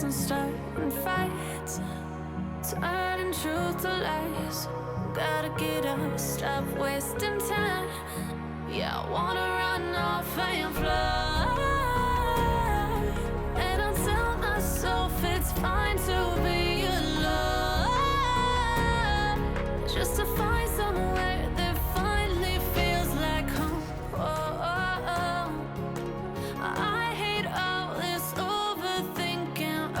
and starting fights, turning truth to lies. Gotta get up, stop wasting time. Yeah, I wanna run off and fly. And I tell myself it's fine to be alone, just to find somewhere that finally feels like home. I hate all this overthinking.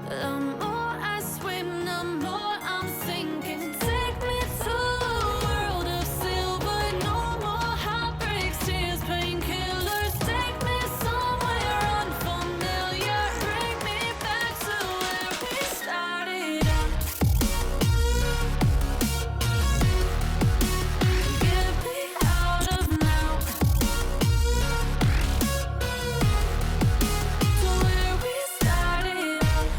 The more I swim, the more I'm sinking. Take me to a world of silver, no more heartbreaks, tears, painkillers. Take me somewhere unfamiliar, bring me back to where we started out. Get me out of now, to where we started out.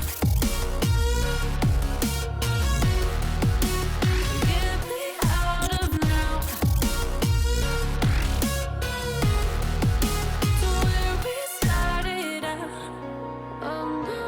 Get me out of now, to where we started out. Oh no,